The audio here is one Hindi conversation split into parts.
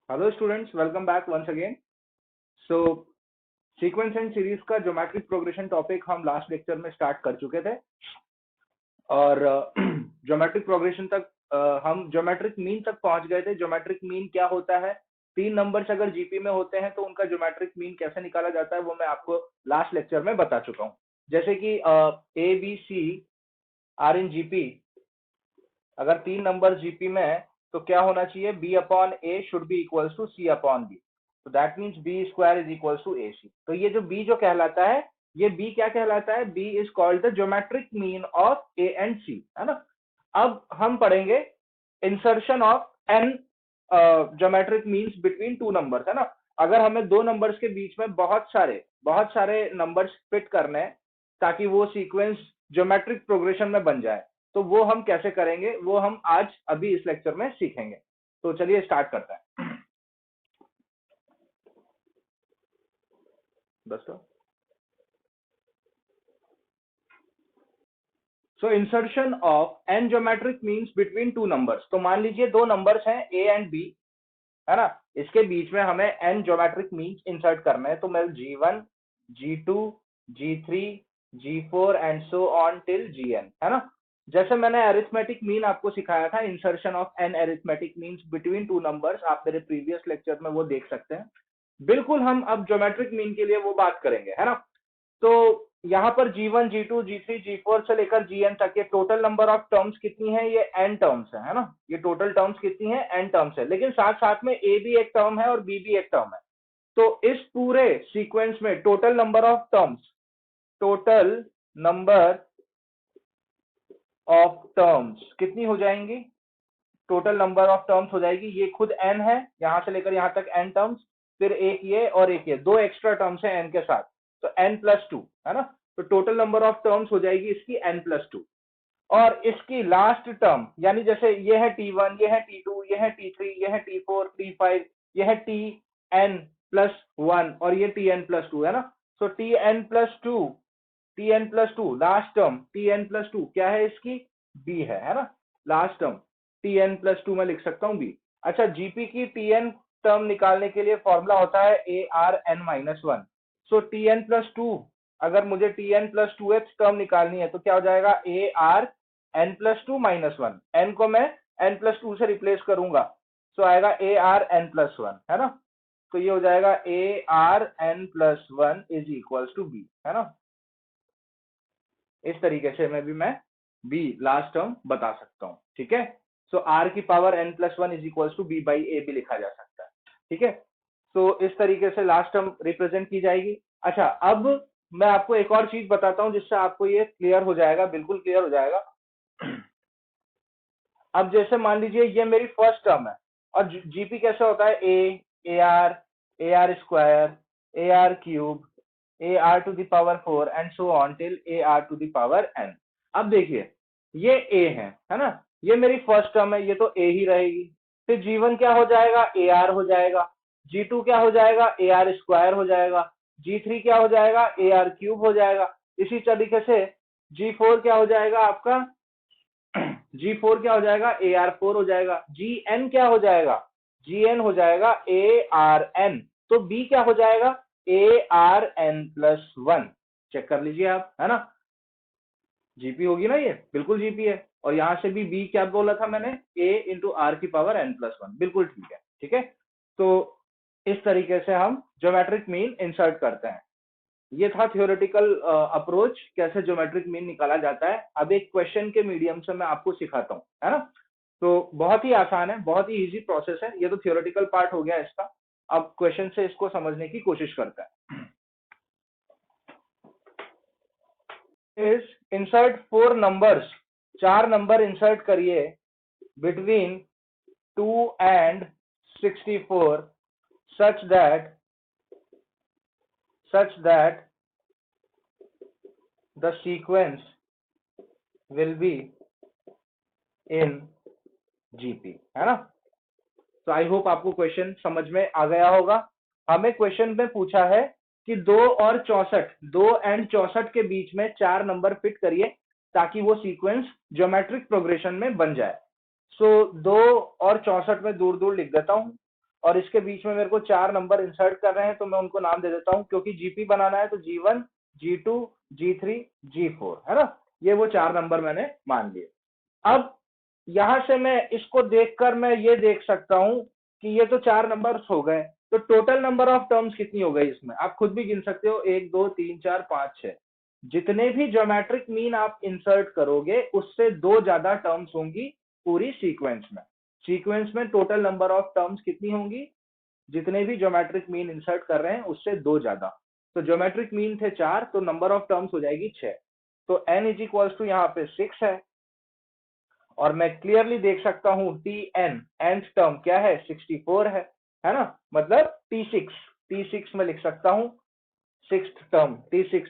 Hello students, welcome back once again. So sequence and series का ज्योमेट्रिक प्रोग्रेशन टॉपिक हम लास्ट लेक्चर में स्टार्ट कर चुके थे और ज्योमेट्रिक प्रोग्रेशन तक हम ज्योमेट्रिक मीन तक पहुंच गए थे। ज्योमेट्रिक मीन क्या होता है, तीन नंबर्स अगर जीपी में होते हैं तो उनका ज्योमेट्रिक मीन कैसे निकाला जाता है वो मैं आपको लास्ट लेक्चर में बता चुका हूँ। जैसे कि a b c are in GP, अगर तीन नंबर जीपी में है तो क्या होना चाहिए, B upon A should be equals to C upon B. तो that means B square is equals to A C. तो ये जो बी जो कहलाता है, ये बी क्या कहलाता है, B is called the geometric mean of A and C, है ना। अब हम पढ़ेंगे insertion of n geometric means between two numbers, है ना। अगर हमें दो नंबर्स के बीच में बहुत सारे नंबर्स फिट करने हैं ताकि वो सीक्वेंस ज्योमेट्रिक प्रोग्रेशन में बन जाए, तो वो हम कैसे करेंगे वो हम आज अभी इस लेक्चर में सीखेंगे। तो चलिए स्टार्ट करते हैं दोस्तों। So insertion of n geometric means between two numbers. तो मान लीजिए दो नंबर्स हैं ए एंड बी, है ना। इसके बीच में हमें एन ज्योमेट्रिक मीन्स इंसर्ट करना है। तो मैं G1, G2, G3, G4 and so on till Gn, है ना। जैसे मैंने अरिथमेटिक मीन आपको सिखाया था, insertion of an arithmetic means between two numbers, आप मेरे प्रीवियस लेक्चर में वो देख सकते हैं। बिल्कुल हम अब ज्योमेट्रिक मीन के लिए वो बात करेंगे, है ना। तो यहाँ पर G1, G2, G3, G4 से लेकर Gn तक ये टोटल नंबर ऑफ टर्म्स कितनी है, ये n टर्म्स है ना। ये टोटल टर्म्स कितनी है, n टर्म्स है, लेकिन साथ साथ में a भी एक टर्म है और b भी एक टर्म है। तो इस पूरे सीक्वेंस में टोटल नंबर ऑफ टर्म्स कितनी हो जाएंगी, टोटल नंबर ऑफ टर्म्स हो जाएगी, ये खुद n है, यहां से लेकर यहां तक n टर्म्स, फिर एक ये और एक ये, दो एक्स्ट्रा टर्म्स है n के साथ, तो n+2, है ना। तो टोटल नंबर ऑफ टर्म्स हो जाएगी इसकी n+2। और इसकी लास्ट टर्म, यानी जैसे ये है T1, ये है T2, ये है T3, ये है T4, T5, ये है Tn+1 और ये Tn+2, है ना। सो Tn+2 लास्ट टर्म, Tn+2 क्या है इसकी, b है ना। लास्ट टर्म Tn+2 में लिख सकता हूँ b। अच्छा, जीपी की Tn टर्म निकालने के लिए फॉर्मूला होता है ARn-1। सो Tn+2, अगर मुझे Tn+2th टर्म निकालनी है तो क्या हो जाएगा, ARn+2-1, n को मैं n+2 से रिप्लेस करूंगा, सो आएगा ARn+1, है ना। तो ये हो जाएगा ARn+1 is equals to b, है ना। इस तरीके से मैं b लास्ट टर्म बता सकता हूँ, ठीक है। सो r की power n+1 is equals to b by a भी लिखा जा सकता है, ठीक है। तो इस तरीके से लास्ट टर्म रिप्रेजेंट की जाएगी। अच्छा, अब मैं आपको एक और चीज बताता हूं जिससे आपको ये क्लियर हो जाएगा, बिल्कुल क्लियर हो जाएगा। अब जैसे मान लीजिए ये मेरी फर्स्ट टर्म है, और जीपी कैसे होता है, a are square, AR³ AR⁴ and so on till AR⁴n। अब देखिए ये ए है ना, ये मेरी फर्स्ट टर्म है, ये तो ए ही रहेगी। फिर G1 क्या हो जाएगा, AR हो जाएगा। G2 क्या हो जाएगा, AR² हो जाएगा। G3 क्या हो जाएगा, AR³ हो जाएगा। इसी तरीके से G4 क्या हो जाएगा आपका, G4 क्या हो जाएगा, AR4 हो जाएगा। Gn क्या हो जाएगा, Gn हो जाएगा ARn। तो B क्या हो जाएगा, ARn+1। चेक कर लीजिए आप, है ना। जीपी होगी ना, ये बिल्कुल जीपी है। और यहां से भी बी क्या बोला था मैंने, A × R⁴ बिल्कुल ठीक है, ठीक है। तो इस तरीके से हम ज्योमेट्रिक मीन इंसर्ट करते हैं। ये था थियोरेटिकल अप्रोच, कैसे ज्योमेट्रिक मीन निकाला जाता है। अब एक क्वेश्चन के मीडियम से मैं आपको सिखाता हूँ, है ना। तो बहुत ही आसान है, बहुत ही इजी प्रोसेस है। ये तो थियोरेटिकल पार्ट हो गया इसका। अब क्वेश्चन से इसको समझने की कोशिश करते हैं। इज इंसर्ट 4 नंबर्स, चार नंबर इंसर्ट करिए between 2 and 64 such that the sequence will be in GP, है ना। तो आई होप आपको क्वेश्चन समझ में आ गया होगा। हमें क्वेश्चन में पूछा है कि 2 और 64 के बीच में चार नंबर फिट करिए ताकि वो सीक्वेंस ज्योमेट्रिक प्रोग्रेशन में बन जाए। सो 2 और 64 में दूर दूर लिख देता हूं। और इसके बीच में मेरे को 4 नंबर इंसर्ट कर रहे हैं, तो मैं उनको नाम दे देता हूँ, क्योंकि जीपी बनाना है तो G1, G2, G3, G4, है ना। ये वो 4 नंबर मैंने मान लिए। अब यहां से मैं इसको देखकर मैं ये देख सकता हूं कि ये तो 4 नंबर्स हो गए, तो टोटल नंबर ऑफ टर्म्स कितनी हो गई इसमें, आप खुद भी गिन सकते हो, 1 2 3 4 5 6। जितने भी ज्योमेट्रिक मीन आप इंसर्ट करोगे उससे 2 ज्यादा टर्म्स होंगी पूरी सीक्वेंस में। सीक्वेंस में टोटल नंबर ऑफ टर्म्स कितनी होंगी, जितने भी ज्योमेट्रिक मीन इंसर्ट कर रहे हैं उससे 2 ज्यादा। तो ज्योमेट्रिक मीन थे 4, तो नंबर ऑफ टर्म्स हो जाएगी 6। तो n इज इक्वल्स टू यहाँ पे 6 है, और मैं क्लियरली देख सकता हूं टी एन, nth टर्म क्या है, 64 है ना। मतलब T6 में लिख सकता हूं, sixth term T6,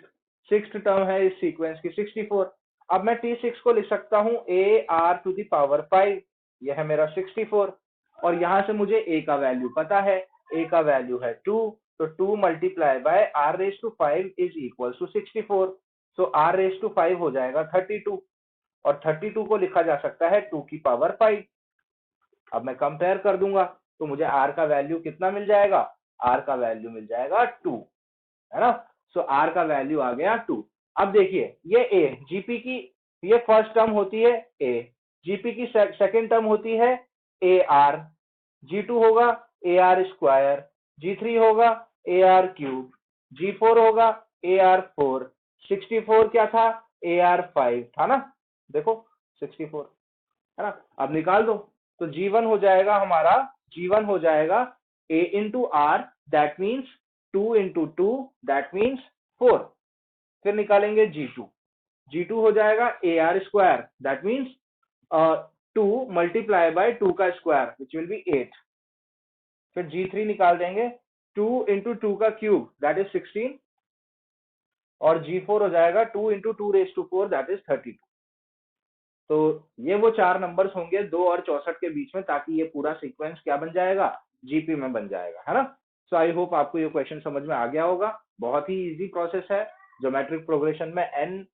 sixth term है इस सीक्वेंस की 64। अब मैं T6 को लिख सकता हूं AR⁵, यह है मेरा 64, और यहां से मुझे A का वैल्यू पता है, A का वैल्यू है 2, तो 2 multiply by R⁵ is equal to 64, so R⁵ हो जाएगा 32, और 32 को लिखा जा सकता है 2⁵। अब मैं कंपेयर कर दूंगा तो मुझे R का वैल्यू कितना मिल जाएगा, R का वैल्यू मिल जाएगा 2, है ना। सो R का वैल्यू आ गया 2। अब देखिए ये A, जीपी की ये फर्स्ट टर्म होती है A, जीपी की सेकंड टर्म होती है AR, G2 होगा AR², G3 होगा AR³, G4 होगा AR4, 64 क्या था, AR5 था ना, देखो 64, है ना। अब निकाल दो, तो G1 हो जाएगा हमारा, G1 हो जाएगा A into r, that means 2 into 2, that means 4। फिर निकालेंगे G2 हो जाएगा AR², that means 2 multiply bye 2 का स्क्वायर विच विल बी 8। फिर G3 निकाल देंगे, 2 इंटू 2 का क्यूब दैट इज 16, और G4 हो जाएगा 2 इंटू 2⁴ दैट इज 32। तो ये वो 4 नंबर्स होंगे 2 और 64 के बीच में, ताकि ये पूरा सीक्वेंस क्या बन जाएगा, जीपी में बन जाएगा, है ना। सो आई होप आपको ये क्वेश्चन समझ में आ गया होगा। बहुत ही इजी प्रोसेस है, ज्योमेट्रिक प्रोग्रेशन में एन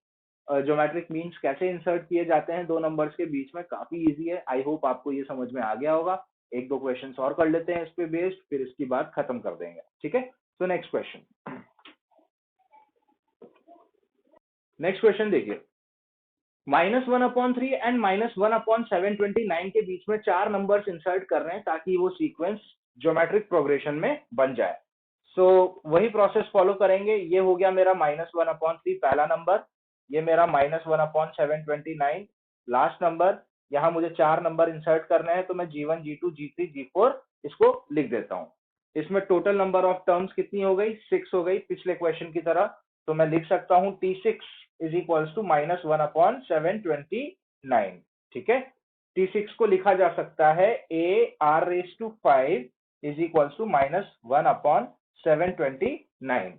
ज्योमेट्रिक मीन्स कैसे इंसर्ट किए जाते हैं 2 नंबर्स के बीच में, काफी इजी है। आई होप आपको ये समझ में आ गया होगा। एक दो क्वेश्चन और कर लेते हैं इस पे बेस्ड, फिर इसकी बात खत्म कर देंगे, ठीक है। सो नेक्स्ट क्वेश्चन देखिए, -1/3 एंड -1/729 के बीच में 4 नंबर्स इंसर्ट कर रहे हैं ताकि वो सीक्वेंस ज्योमेट्रिक प्रोग्रेशन में बन जाए। सो वही प्रोसेस फॉलो करेंगे। ये हो गया मेरा -1/3 पहला नंबर, ये मेरा -1/729 लास्ट नंबर। यहाँ मुझे 4 नंबर इंसर्ट करने हैं, तो मैं G1, G2, G3, G4 इसको लिख देता हूँ। इसमें टोटल नंबर ऑफ टर्म्स कितनी हो गई, 6 हो गई पिछले क्वेश्चन की तरह। तो मैं लिख सकता हूँ T6 इज इक्वल्स टू -1/729, ठीक है। T6 को लिखा जा सकता है AR⁵ इज इक्वल्स टू -1/729।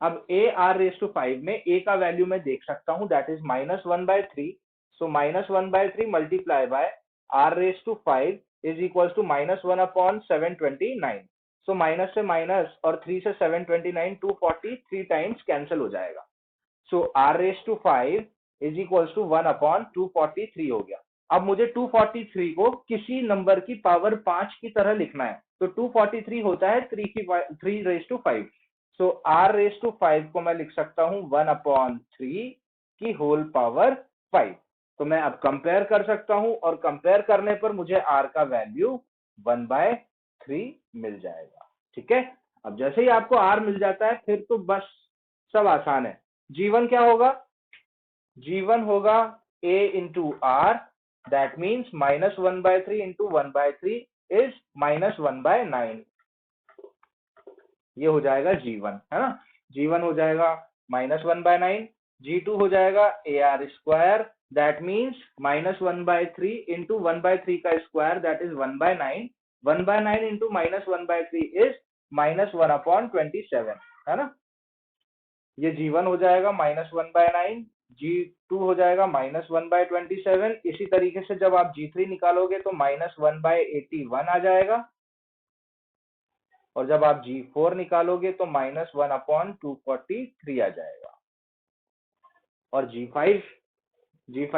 अब AR⁵ में A का वैल्यू मैं देख सकता हूँ, that is -1/3, so -1/3 multiply by R⁵ is equals to -1/729। So minus से माइनस और 3 से 729, 243 टाइम्स कैंसिल हो जाएगा। सो R⁵ इज इक्वल्स टू 1/243 हो गया। अब मुझे 243 को किसी नंबर की पावर 5 की तरह लिखना है, तो 243 होता है 3⁵. सो R⁵ को मैं लिख सकता हूँ 1/3 की होल पावर 5। तो मैं अब कंपेयर कर सकता हूँ, और कंपेयर करने पर मुझे R का वैल्यू 1/3 मिल जाएगा, ठीक है। अब जैसे ही आपको R मिल जाता है, फिर तो बस सब आसान है। G1 क्या होगा, G1 होगा A into r, that means -1/3 into 1/3 is -1/9, ये हो जाएगा G1, है ना। G1 हो जाएगा -1/9, G2 हो जाएगा AR², दैट मीन्स -1/3 इंटू 1/3 का square that is 1/9, 1/9 into -1/3 is -1/27, है ना। ये G1 हो जाएगा -1/9, G2 हो जाएगा -1/27। इसी तरीके से जब आप G3 निकालोगे तो -1/81 आ जाएगा, और जब आप G4 निकालोगे तो -1/243 आ जाएगा। और G5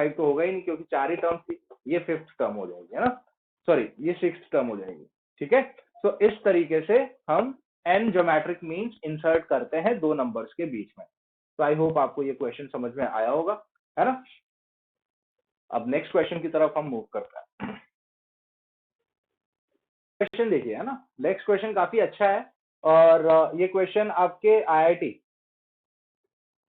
तो होगा ही नहीं, क्योंकि 4 ही टर्म थी, ये 5th टर्म हो जाएगी, है ना, सॉरी ये 6th टर्म हो जाएगी, ठीक है। तो इस तरीके से हम n ज्योमेट्रिक मीन्स इंसर्ट करते हैं दो नंबर्स के बीच में। तो आई होप आपको ये क्वेश्चन समझ में आया होगा, है ना। अब नेक्स्ट क्वेश्चन की तरफ हम मूव करते हैं। क्वेश्चन देखिए, है ना, नेक्स्ट क्वेश्चन काफी अच्छा है और ये क्वेश्चन आपके IIT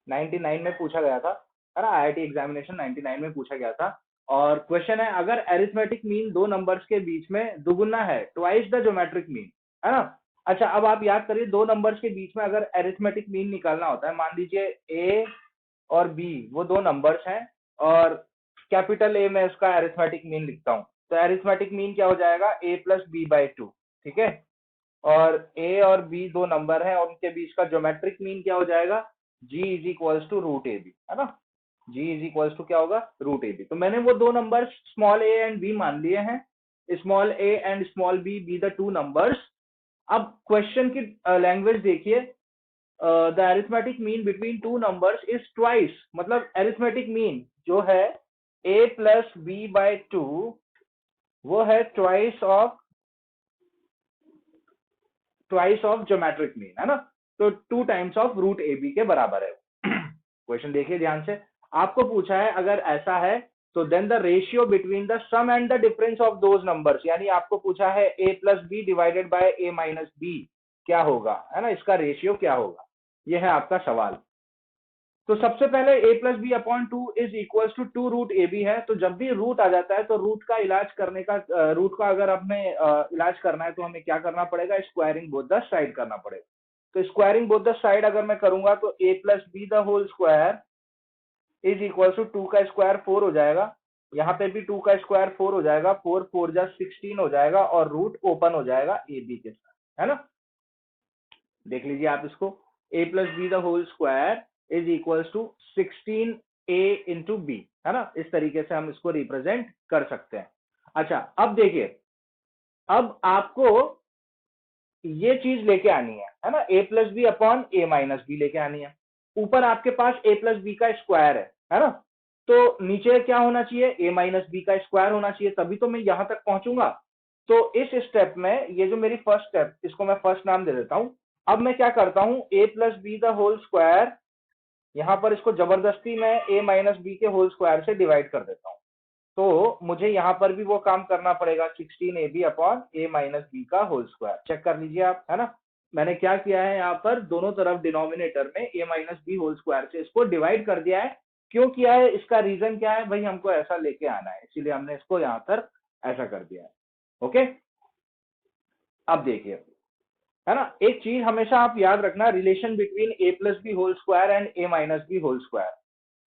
99 में पूछा गया था, है ना। IIT एग्जामिनेशन 99 में पूछा गया था और क्वेश्चन है, अगर एरिथमेटिक मीन दो नंबर्स के बीच में दुगुना है, ट्वाइस द ज्योमेट्रिक मीन, है ना। अच्छा, अब आप याद करिए, दो नंबर्स के बीच में अगर एरिथमेटिक मीन निकालना होता है, मान लीजिए A और B वो दो नंबर्स हैं और कैपिटल A में उसका एरिथमेटिक मीन लिखता हूँ, तो एरिथमेटिक मीन क्या हो जाएगा, A प्लस B/2, ठीक है। और A और B दो नंबर है और उनके बीच का ज्योमेट्रिक मीन क्या हो जाएगा, G is equals to root AB, है ना। G इज इक्वल्स टू क्या होगा, रूट AB। तो मैंने वो दो number small a and b मान लिए हैं, small a and small b be the two numbers. अब क्वेश्चन की लैंग्वेज देखिए, the arithmetic mean between two numbers is twice, मतलब अरिथमेटिक मीन जो है a प्लस b/2 वो है ट्वाइस ऑफ ज्योमेट्रिक मीन, है ना। तो 2 टाइम्स ऑफ रूट AB के बराबर है। क्वेश्चन देखिए ध्यान से, आपको पूछा है अगर ऐसा है तो then the ratio between the sum and the difference of those numbers, यानी आपको पूछा है a plus b divided by a minus b क्या होगा, है ना, इसका रेशियो क्या होगा, ये है आपका सवाल। तो सबसे पहले a plus B upon two is equals to 2 root AB है, तो जब भी रूट आ जाता है तो रूट का इलाज करने का, रूट का अगर हमें इलाज करना है तो हमें क्या करना पड़ेगा, स्क्वायरिंग बोथ द साइड करना पड़ेगा। तो स्क्वायरिंग बोथ द साइड अगर मैं करूंगा तो a plus b the whole square is equal to 2 का स्क्वायर 4 हो जाएगा, यहाँ पे भी 2 का स्क्वायर 4 हो जाएगा, 4 4 जा 16 हो जाएगा और रूट ओपन हो जाएगा AB के साथ, है ना। देख लीजिए आप इसको, a plus b the whole square is equal to 16a into b, है ना। इस तरीके से हम इसको रिप्रेजेंट कर सकते हैं। अच्छा, अब देखिए, अब आपको ये चीज लेके आनी है ना, a plus B upon a minus b लेके आनी है। ऊपर आपके पास a प्लस बी का स्क्वायर है ना। तो नीचे क्या होना चाहिए, a माइनस बी का स्क्वायर होना चाहिए, तभी तो मैं यहां तक पहुंचूंगा। तो इस स्टेप में ये जो मेरी फर्स्ट स्टेप, इसको मैं फर्स्ट नाम दे देता हूं। अब मैं क्या करता हूं, a plus b the whole square, यहां पर इसको जबरदस्ती मैं a माइनस बी के होल स्क्वायर से डिवाइड कर देता हूं। तो मुझे यहाँ पर भी वो काम करना पड़ेगा, 16ab upon a minus B का होल स्क्वायर। चेक कर लीजिए आप, है ना। मैंने क्या किया है, यहाँ पर दोनों तरफ डिनोमिनेटर में a minus b whole square से इसको डिवाइड कर दिया है। क्यों किया है, इसका रीजन क्या है, भाई हमको ऐसा लेके आना है, इसीलिए हमने इसको यहाँ पर ऐसा कर दिया है। ओके, अब देखिए, है ना, एक चीज हमेशा आप याद रखना, relation between a plus B whole square and a minus b whole square.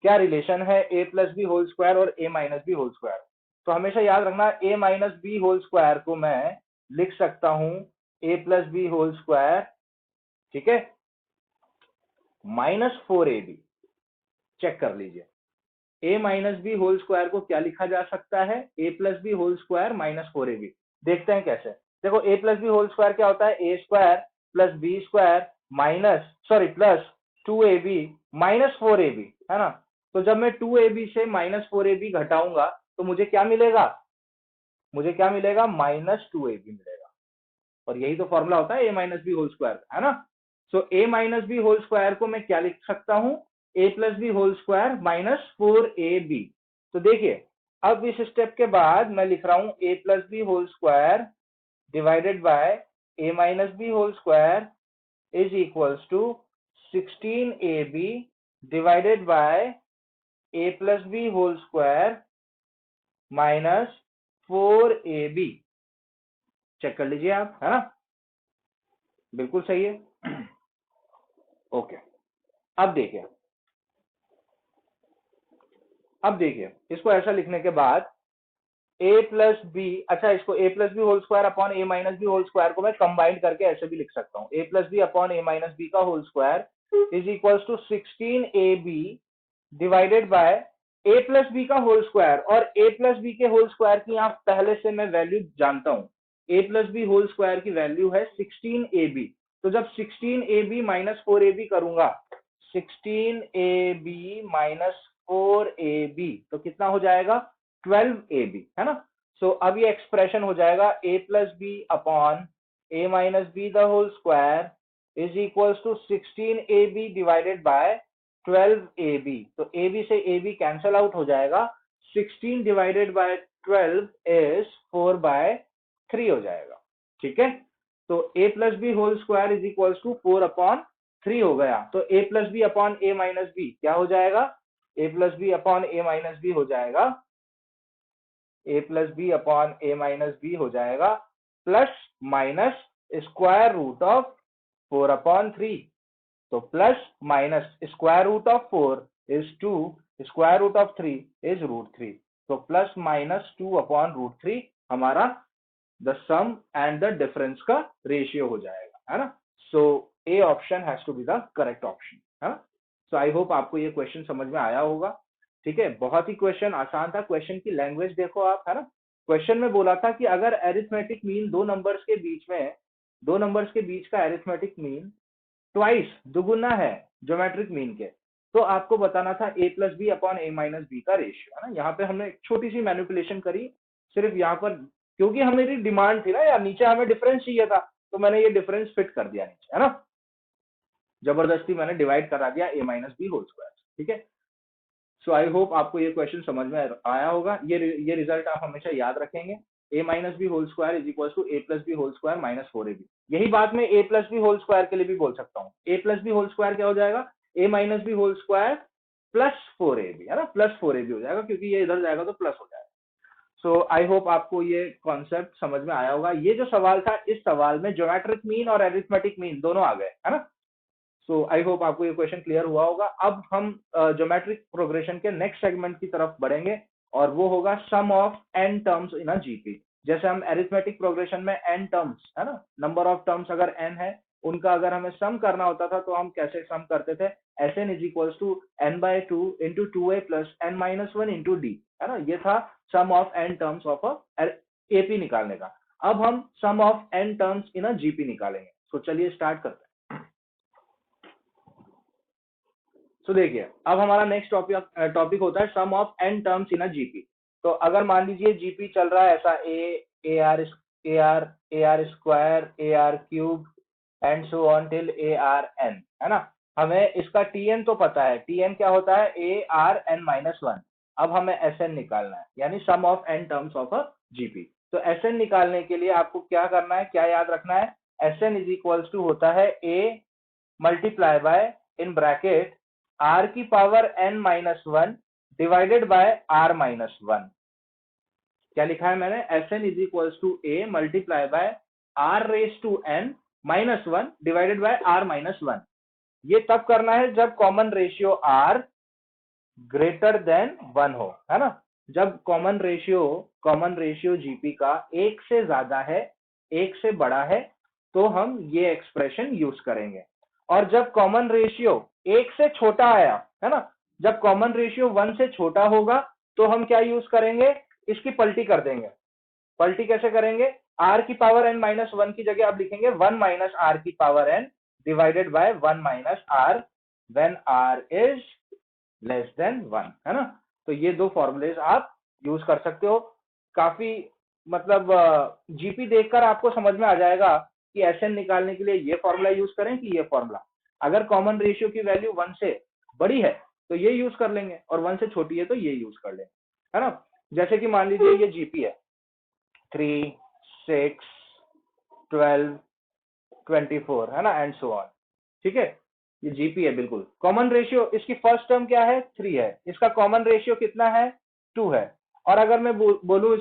क्या रिलेशन है a plus B whole square और a minus b whole square. तो हमेशा याद रखना, a minus b whole square को मैं लिख सकता हूं a plus B whole square, ठीक है, -4ab। चेक कर लीजिए, a minus b whole square को क्या लिखा जा सकता है, a plus B whole square -4ab। देखते हैं कैसे। देखो, a plus B whole square क्या होता है, a square plus b square plus 2ab -4ab, है ना। तो जब मैं 2ab से -4ab घटाऊंगा तो मुझे क्या मिलेगा, -2ab मिलेगा। और यही तो फॉर्मूला होता है a minus b whole square, है ना। So a minus b whole square को मैं क्या लिख सकता हूं, a plus B whole square -4ab। तो देखिए, अब इस स्टेप के बाद मैं लिख रहा हूं a plus B whole square divided by a minus b whole square is equals to 16ab divided by a plus B whole square -4ab। Check कर लीजिए आप, है ना, बिल्कुल सही है। ओके, अब देखिए इसको ऐसा लिखने के बाद a प्लस बी, अच्छा, इसको a plus B whole square upon a minus b whole square को मैं कंबाइन करके ऐसे भी लिख सकता हूँ, a plus B upon a minus B का whole square is equals to 16ab divided by a plus B का होल स्क्वायर। और a प्लस बी के होल स्क्वायर की यहाँ पहले से मैं वैल्यू जानता हूँ, a plus B whole square की वैल्यू है 16ab। तो जब 16ab माइनस 4ab करूंगा, 16ab माइनस 4ab तो कितना हो जाएगा, 12ab, है ना। सो अब ये एक्सप्रेशन हो जाएगा a plus B upon a minus b the whole square is equals to 16ab divided by 12ab. तो ab से ab कैंसल आउट हो जाएगा, 16 डिवाइडेड बाय 12 इज 4/3 हो जाएगा। ठीक है, तो a plus B whole square is equals to 4/3 हो गया। तो a plus B upon a minus b क्या हो जाएगा, a plus B upon a minus b हो जाएगा, a plus B upon a minus b हो जाएगा, plus minus square root of 4/3। तो plus minus square root of 4 is 2, square root of 3 is √3। तो प्लस माइनस 2/√3 हमारा the sum and the difference का रेशियो हो जाएगा, है ना। So A option has to be the correct option, है ना। सो आई होप आपको ये क्वेश्चन समझ में आया होगा। ठीक है, बहुत ही क्वेश्चन आसान था। क्वेश्चन की लैंग्वेज देखो आप, है ना। क्वेश्चन में बोला था कि अगर एरिथमेटिक मीन दो नंबर्स के बीच का एरिथमेटिक मीन ट्वाइस दुगुना है ज्योमेट्रिक मीन के, तो आपको बताना था a plus B upon a minus B का रेशियो, है ना। यहाँ पे हमने एक छोटी सी मैनिपुलेशन करी, सिर्फ यहाँ पर क्योंकि हमेरी डिमांड थी ना यार, नीचे हमें डिफरेंस चाहिए था, तो मैंने ये डिफरेंस फिट कर दिया नीचे, है ना। जबरदस्ती मैंने डिवाइड करा दिया a minus b whole square. ठीक है, सो आई होप आपको ये क्वेश्चन समझ में आया होगा। ये रिजल्ट आप हमेशा याद रखेंगे, a minus b whole square is equal to a plus B whole square minus 4ab। यही बात मैं a plus B whole square के लिए भी बोल सकता हूँ। a plus B whole square क्या हो जाएगा, a minus b whole square plus 4ab, है ना, प्लस 4ab हो जाएगा, क्योंकि ये इधर जाएगा तो प्लस हो जाएगा। सो आई होप आपको ये कॉन्सेप्ट समझ में आया होगा। ये जो सवाल था, इस सवाल में ज्योमेट्रिक मीन और एरिथमेटिक मीन दोनों आ गए, है ना। सो आई होप आपको ये क्वेश्चन क्लियर हुआ होगा। अब हम ज्योमेट्रिक प्रोग्रेशन के नेक्स्ट सेगमेंट की तरफ बढ़ेंगे, और वो होगा sum of n terms in a GP. जैसे हम एरिथमेटिक प्रोग्रेशन में n टर्म्स, है ना, नंबर ऑफ टर्म्स अगर n है, उनका अगर हमें सम करना होता था तो हम कैसे सम करते थे, Sn is equals to n/2 into 2a plus n-1 into d, है ना। ये था sum of n terms of AP निकालने का। अब हम sum of n terms in a GP निकालेंगे। तो चलिए स्टार्ट करते हैं। तो देखिए, अब हमारा नेक्स्ट टॉपिक होता है sum of n terms in a GP. तो अगर मान लीजिए जीपी चल रहा है ऐसा ar square ar cube and so on till arn, है ना। हमें इसका tn तो पता है, tn क्या होता है, arn-1। अब हमें sn निकालना है, यानी sum of n terms of a GP. तो sn निकालने के लिए आपको क्या करना है, क्या याद रखना है, sn इज इक्वल्स टू होता है a multiply by in bracket r की power n-1 divided by r-1। क्या लिखा है मैंने, Sn is equals to a multiply by r raise to n-1 divided by r-1। ये तब करना है जब common ratio r greater than 1 हो, है ना। जब कॉमन रेशियो जीपी का 1 से ज्यादा है, 1 से बड़ा है, तो हम ये एक्सप्रेशन यूज करेंगे। और जब कॉमन रेशियो 1 से छोटा आया, है ना, जब कॉमन रेशियो 1 से छोटा होगा, तो हम क्या यूज करेंगे, इसकी पलटी कर देंगे। पलटी कैसे करेंगे, r की पावर n-1 की जगह आप लिखेंगे 1 माइनस r की power n divided by 1 minus r when r is less than 1, है ना। तो ये दो फॉर्मूलेज आप यूज कर सकते हो। काफी मतलब जीपी देखकर आपको समझ में आ जाएगा कि Sn निकालने के लिए ये फॉर्मूला यूज करें कि ये फॉर्मूला। अगर कॉमन रेशियो की वैल्यू 1 से बड़ी है तो ये यूज कर लेंगे, और 1 से छोटी है तो ये यूज कर लेंगे, है ना। जैसे कि मान लीजिए ये जीपी है 3, 6, 12, 24, है ना, एंड सो ऑन। ठीक है, ये जीपी है बिल्कुल। कॉमन रेशियो इसकी फर्स्ट टर्म क्या है, 3 है, इसका कॉमन रेशियो कितना है, 2 है। और अगर मैं बोलूं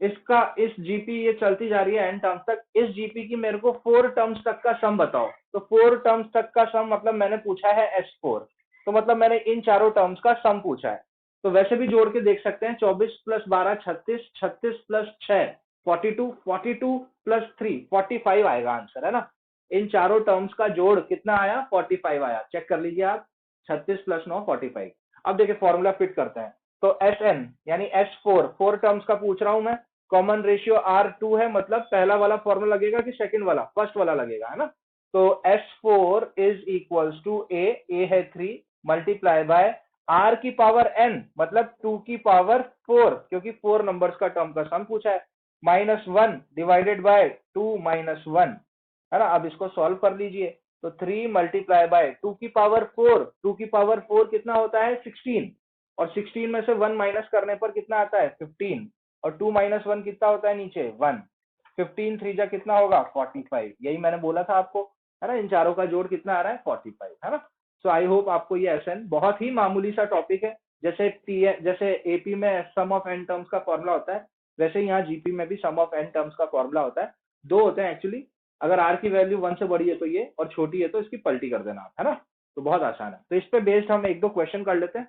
इस जीपी ये चलती जा रही है एन टर्म्स तक, इस जीपी की मेरे को 4 टर्म्स तक का सम बताओ। तो 4 टर्म्स तक का सम मतलब मैंने पूछा है S4, तो मतलब मैंने इन चारों टर्म्स का सम पूछा है। तो वैसे भी जोड़ के देख सकते हैं, 24 प्लस 12 36, 36 प्लस 6 42, 42 प्लस 3 45 आएगा आंसर, है ना। इन चारों टर्म्स का जोड़ कितना आया, 45 आया। चेक कर लीजिए आप, 36 प्लस 9 45। अब देखिए फॉर्मूला फिट करते हैं। तो Sn यानी S4 4 टर्म्स का पूछ रहा हूं मैं, कॉमन रेशियो R2 है, मतलब पहला वाला फॉर्मूला लगेगा कि सेकंड वाला, फर्स्ट वाला लगेगा, है ना। तो S4 is equals to a है 3 मल्टीप्लाई बाय r की पावर n मतलब 2 की पावर 4, क्योंकि 4 नंबर्स का टर्म का सम पूछा है। -1 डिवाइडेड बाय 2 - 1, है ना। अब इसको सॉल्व कर लीजिए, तो 3 मल्टीप्लाई बाय 2 की पावर 4, 2 की पावर 4 कितना होता है 16, और 16 में से 1 माइनस करने पर कितना आता है 15, और 2 - 1 कितना होता है नीचे 1, 15 3 जा कितना होगा 45, यही मैंने बोला था आपको, है ना। इन चारों का जोड़ कितना आ रहा है 45, है ना। सो आई होप आपको ये एसएन बहुत ही मामूली सा टॉपिक है, जैसे एपी में सम ऑफ एन टर्म्स का फॉर्मूला होता है, वैसे यहाँ जीपी में भी सम ऑफ एन टर्म्स का फॉर्मूला होता है। दो होते हैं एक्चुअली, अगर आर की वैल्यू 1 से बड़ी है तो ये, और छोटी है तो इसकी पलटी कर देना आप, है ना। तो बहुत आसान है। तो इस पे बेस्ड हम एक दो क्वेश्चन कर लेते हैं।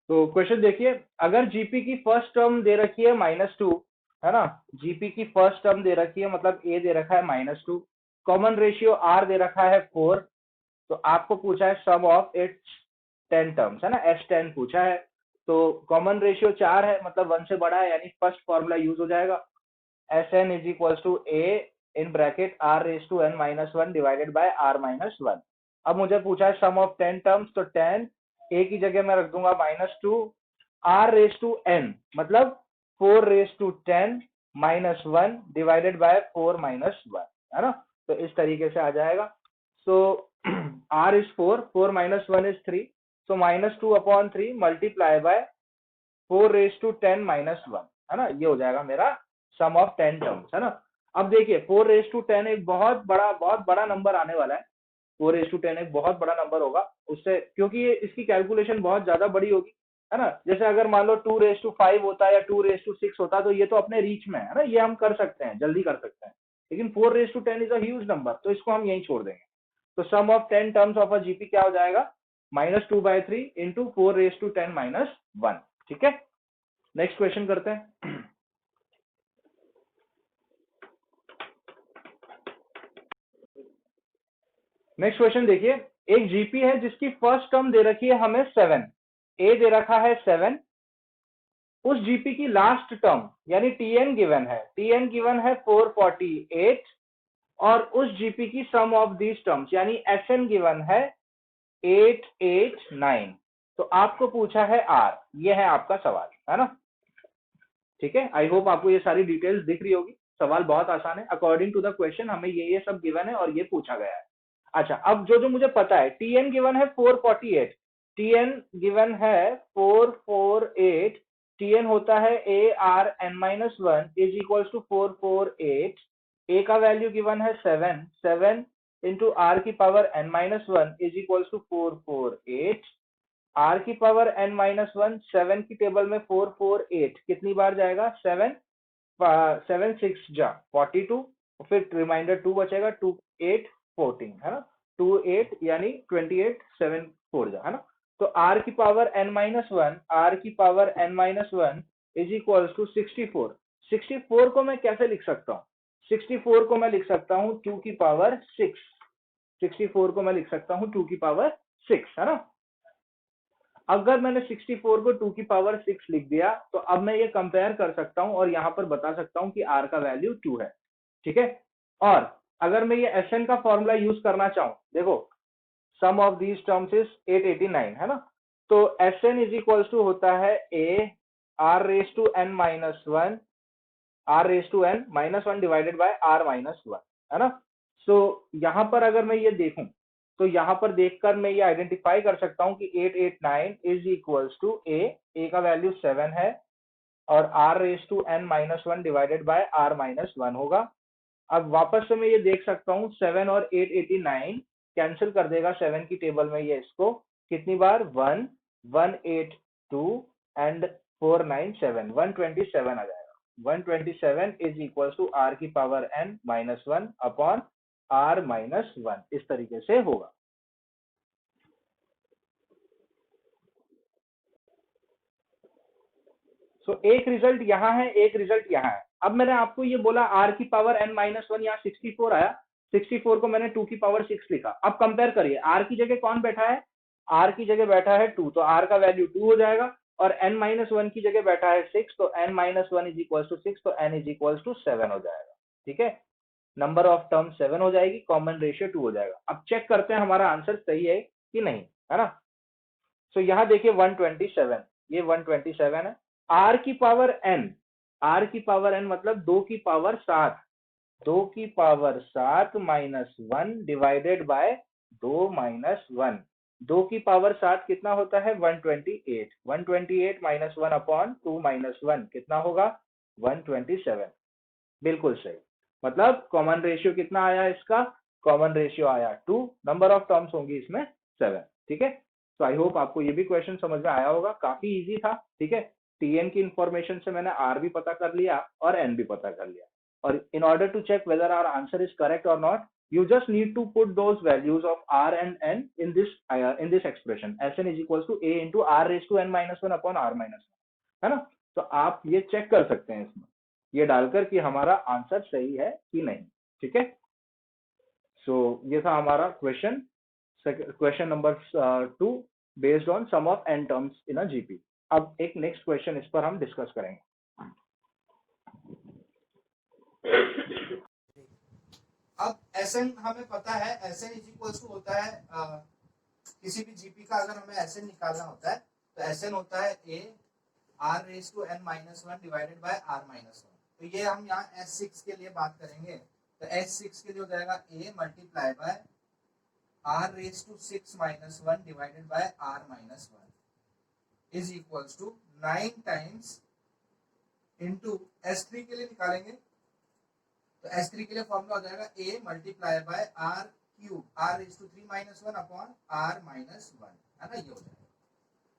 तो क्वेश्चन देखिए, अगर जीपी की फर्स्ट टर्म दे रखी है -2, है ना, जीपी की फर्स्ट टर्म दे रखी है, मतलब ए दे रखा है -2, कॉमन रेशियो आर दे रखा है 4, तो आपको पूछा है सम ऑफ इट्स 10 टर्म्स, है ना, S10 पूछा है। तो कॉमन रेशियो 4 है, मतलब 1 से बड़ा है, यानी फर्स्ट फॉर्मूला यूज हो जाएगा, Sn is equal to a in bracket r raise to n - 1 divided by r - 1। अब मुझे पूछा है सम ऑफ 10 टर्म्स, तो 10 ए की जगह मैं रख दूंगा -2, r रेज टू n मतलब 4 रेज टू 10 - 1 डिवाइडेड बाय 4 - 1, है ना। तो इस तरीके से आ जाएगा। So r is 4, 4 - 1 is 3, so -2/3 multiply by 4 raise to 10 - 1, है ना, ये हो जाएगा मेरा सम ऑफ 10 टर्म्स, है ना। अब देखिए 4 रेज टू 10 एक बहुत बड़ा नंबर आने वाला है, 4 रेज टू 10 एक बहुत बड़ा नंबर होगा उससे, क्योंकि ये इसकी कैलकुलेशन बहुत ज्यादा बड़ी होगी, है ना। जैसे अगर मान लो 2 रेज टू 5 होता है या 2 रेज टू 6 होता, तो ये तो अपने रीच में है ना, ये हम कर सकते हैं, जल्दी कर सकते हैं। लेकिन 4 raise to 10 is a huge number, तो इसको हम यहीं छोड़ देंगे। तो sum of 10 terms of a GP क्या हो जाएगा, -2/3 इंटू 4 रेज टू 10 - 1, ठीक है। नेक्स्ट क्वेश्चन करते हैं। नेक्स्ट क्वेश्चन देखिए, एक जीपी है जिसकी फर्स्ट टर्म दे रखी है हमें 7, ए दे रखा है 7, उस जीपी की लास्ट टर्म यानी टीएन गिवन है, टीएन गिवन है 448, और उस जीपी की सम ऑफ दीज टर्म्स यानी एसएन गिवन है 889। तो आपको पूछा है आर, ये है आपका सवाल, है ना। ठीक है, आई होप आपको ये सारी डिटेल्स दिख रही होगी। सवाल बहुत आसान है, अकॉर्डिंग टू द क्वेश्चन हमें ये सब गिवन है और ये पूछा गया है। अच्छा, अब जो जो मुझे पता है, टीएन गिवन है 448, टीएन गिवन है 448, टीएन होता है a r n -1 is equal to 448, a का वैल्यू गिवन है 7, 7 इंटू आर की power n -1 is equal to 448, r की पावर n-1, 7 की टेबल में 448 कितनी बार जाएगा 7, 7 6 जा 42, फिर रिमाइंडर 2 बचेगा, 2 8 14, है ना, 2 8 यानी 28 7 4 जा, है ना। तो आर की पावर n-1, आर की power n-1 is equal to 64, 64 को मैं कैसे लिख सकता हूँ, 64 को मैं लिख सकता हूँ 2 की पावर 6, 64 को मैं लिख सकता हूँ 2 की पावर 6, है ना। अगर मैंने 64 को 2 की पावर 6 लिख दिया, तो अब मैं ये कंपेयर कर सकता हूं और यहां पर बता सकता हूं कि r का वैल्यू 2 है, ठीक है। और अगर मैं ये Sn का फॉर्मूला यूज करना चाहूं, देखो सम ऑफ दीज टर्म्स इज 889, है ना। तो Sn इज इक्वल टू होता है a r raise to n -1, r raise to n -1 divided by r -1, है ना। सो यहाँ पर अगर मैं ये देखूं, तो यहाँ पर देखकर मैं ये आइडेंटिफाई कर सकता हूँ कि 889 इज इक्वल्स टू ए का वैल्यू 7 है, और r raise to n -1 divided by r -1 होगा। अब वापस से मैं ये देख सकता हूँ 7 और 889 कैंसिल कर देगा 7 की टेबल में, ये इसको कितनी बार 1 182 एंड 497 127 आ जाएगा, 127 इज इक्वल टू r की पावर n -1 अपॉन r -1, इस तरीके से होगा। सो एक रिजल्ट यहाँ है, एक रिजल्ट यहाँ है। अब मैंने आपको ये बोला r की पावर n -1, यहाँ 64 आया, 64 को मैंने 2 की पावर 6 लिखा। अब कंपेयर करिए, r की जगह कौन बैठा है, r की जगह बैठा है 2, तो r का वैल्यू 2 हो जाएगा, और n -1 की जगह बैठा है 6, तो n -1 इज इक्वल टू 6, तो n इज इक्वल टू 7 हो जाएगा, ठीक है। नंबर ऑफ टर्म 7 हो जाएगी, कॉमन रेशियो 2 हो जाएगा। अब चेक करते हैं हमारा आंसर सही है कि नहीं, है ना। सो यहाँ देखिए 127, ये 127 है। r की पावर n मतलब 2 की पावर 7, 2 की power 7 minus 1 divided bye 2 minus 1, 2 की पावर 7 कितना होता है 128, 128 माइनस 1 अपॉन 2 माइनस 1 कितना होगा 127। बिल्कुल सही, मतलब कॉमन रेशियो कितना आया इसका, कॉमन रेशियो आया 2, नंबर ऑफ टर्म्स होंगी इसमें 7। ठीक है, तो आई होप आपको ये भी क्वेश्चन समझ में आया होगा, काफी इजी था। ठीक है, टीएन की इंफॉर्मेशन से मैंने आर भी पता कर लिया और एन भी पता कर लिया, और in order to check whether our answer is correct or not, you just need to put those values of r and n in this expression, Sn is equals to a into r raised to n minus 1 upon r minus 1, है ना। तो आप ये चेक कर सकते हैं इसमें ये डालकर कि हमारा आंसर सही है कि नहीं। ठीक है, सो ये था हमारा question number 2 based on sum of n terms in a GP. अब एक नेक्स्ट क्वेश्चन इस पर हम डिस्कस करेंगे। अब Sn हमें पता है, Sn इज इक्वल्स टू होता है किसी भी जीपी का अगर हमें Sn निकालना होता है तो Sn होता है a r raise to n minus 1 divided by r minus 1। तो ये हम यहाँ S6 के लिए बात करेंगे, तो S6 के लिए हो जाएगा a multiply by r raise to 6 minus 1 divided by r minus 1 is equals to 9 times into S3 के लिए निकालेंगे तो S3 के लिए फॉर्मूला हो जाएगा a multiply by r cube r raise to 3 minus 1 upon r minus 1, है ना। ये हो जाएगा,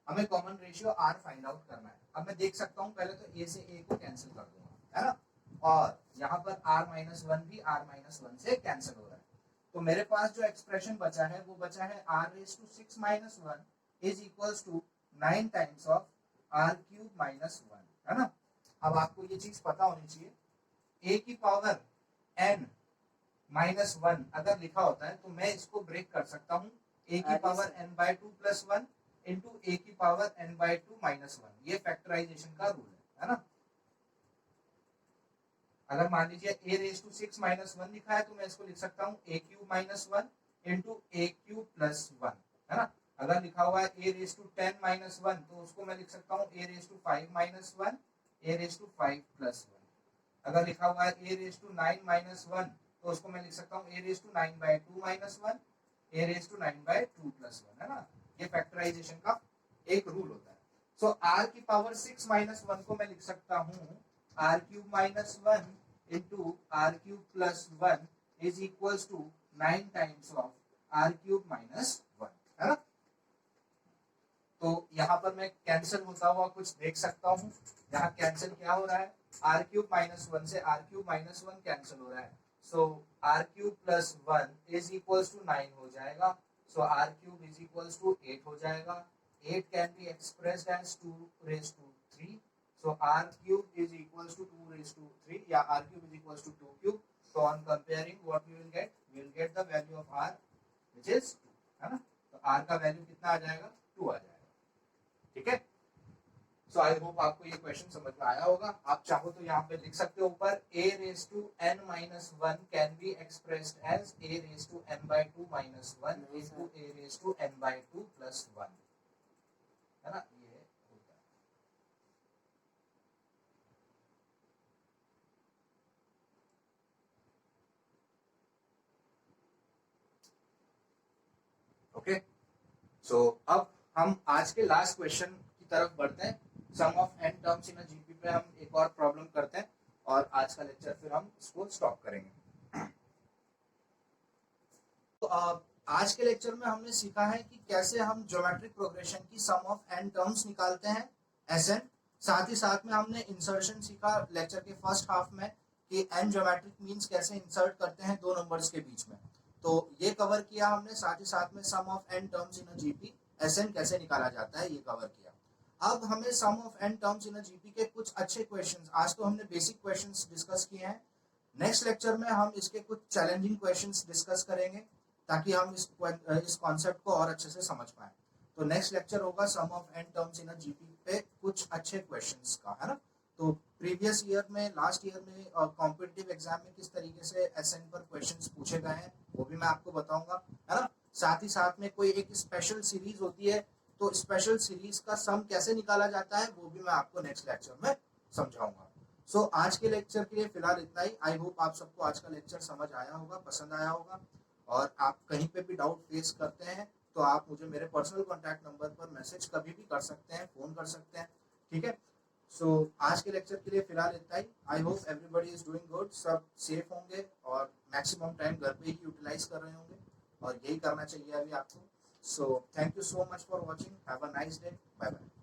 हमें common ratio r find out करना है। अब मैं देख सकता हूँ पहले तो a से a को कैंसिल कर दूंगा, है ना, और यहाँ पर r माइनस 1 भी r माइनस 1 से कैंसिल हो रहा है। तो मेरे पास जो एक्सप्रेशन बचा है वो बचा है r raise to 6 minus 1 is equals to 9 times of r cube minus 1, है ना। अब आपको ये चीज पता होनी चाहिए, a की पावर n माइनस 1 अगर लिखा होता है तो मैं इसको ब्रेक कर सकता हूँ a की power n by 2 plus 1 into a की पावर n बाय 2 माइनस 1, ये फैक्टराइजेशन का रूल है ना। अगर मान लीजिए a रेज टू 6 माइनस 1 लिखा है तो मैं इसको लिख सकता हूँ a cube minus 1 into a cube plus 1, है ना। अगर लिखा हुआ है a रेज टू 10 माइनस 1 तो उसको मैं लिख सकता हूँ a raise to 5 minus 1 a raise to 5 plus 1। अगर लिखा हुआ है a रेज टू 9 माइनस 1 तो उसको मैं लिख सकता हूँ a raise to 9 by 2 minus 1 a raise to 9 by 2 plus 1, है ना। ये फैक्टराइजेशन का एक रूल होता है। सो r की पावर 6 माइनस 1 को मैं लिख सकता हूँ r cube minus 1 into r cube plus 1 is equals to 9 times of r cube minus 1, है ना। तो यहाँ पर मैं कैंसिल होता हुआ कुछ देख सकता हूँ, यहाँ कैंसिल क्या हो रहा है, r क्यूब माइनस 1 से r क्यूब माइनस 1 कैंसिल हो रहा है, so r cube plus 1 is equals to 9 हो जाएगा, so r cube is equals to 8 हो जाएगा। 8 can be expressed as 2 raise to 3, so r cube is equals to 2 raise to 3 या r cube is equals to 2 cube. So on comparing what we will get the value of r which is 2, है ना। तो r का वैल्यू कितना आ जाएगा 2 आ जाएगा। ठीक है, सो आई होप आपको ये क्वेश्चन समझ में आया होगा। आप चाहो तो यहाँ पे लिख सकते हो ऊपर a raise to n minus 1 can be expressed as a raise to n by 2 minus 1 into a raise to n by 2 plus 1, है ना। ये होता है। ओके, सो अब हम आज के लास्ट क्वेश्चन की तरफ बढ़ते हैं। Sum of n terms in a GP पे हम एक और प्रॉब्लम करते हैं और आज का लेक्चर फिर हम इसको स्टॉप करेंगे। तो आज के लेक्चर में हमने सीखा है कि कैसे हम ज्योमेट्रिक प्रोग्रेशन की सम ऑफ n टर्म्स निकालते हैं Sn। साथ ही साथ में हमने इंसर्शन सीखा लेक्चर के फर्स्ट हाफ में कि n ज्योमेट्रिक मीन्स कैसे इंसर्ट करते हैं दो नंबर्स के बीच में, तो ये कवर किया हमने। साथ ही साथ में sum of n terms in a GP Sn कैसे निकाला जाता है ये कवर किया। अब हमें sum of n terms in a GP के कुछ अच्छे क्वेश्चंस, आज तो हमने बेसिक क्वेश्चंस डिस्कस किए हैं, नेक्स्ट लेक्चर में हम इसके कुछ चैलेंजिंग क्वेश्चंस डिस्कस करेंगे ताकि हम इस कॉन्सेप्ट को और अच्छे से समझ पाए। तो नेक्स्ट लेक्चर होगा sum of n terms in a GP पे कुछ अच्छे क्वेश्चंस का, है ना। तो प्रीवियस ईयर में, लास्ट ईयर में कॉम्पिटिटिव एग्जाम में किस तरीके से Sn पर क्वेश्चंस पूछे गए हैं वो भी मैं आपको बताऊंगा, है ना। साथ ही साथ में कोई एक स्पेशल सीरीज होती है तो स्पेशल सीरीज का सम कैसे निकाला जाता है वो भी मैं आपको नेक्स्ट लेक्चर में समझाऊंगा। सो आज के लेक्चर के लिए फिलहाल इतना ही। आई होप आप सबको आज का लेक्चर समझ आया होगा, पसंद आया होगा, और आप कहीं पे भी डाउट फेस करते हैं तो आप मुझे मेरे पर्सनल कॉन्टैक्ट नंबर पर मैसेज कभी भी कर सकते हैं, फोन कर सकते हैं, ठीक है। सो आज के लेक्चर के लिए फिलहाल इतना ही। I hope everybody is doing good, सब सेफ होंगे और मैक्सिमम टाइम घर पे ही यूटिलाइज कर रहे होंगे, और यही करना चाहिए अभी आपको। So thank you so much for watching, have a nice day, bye bye.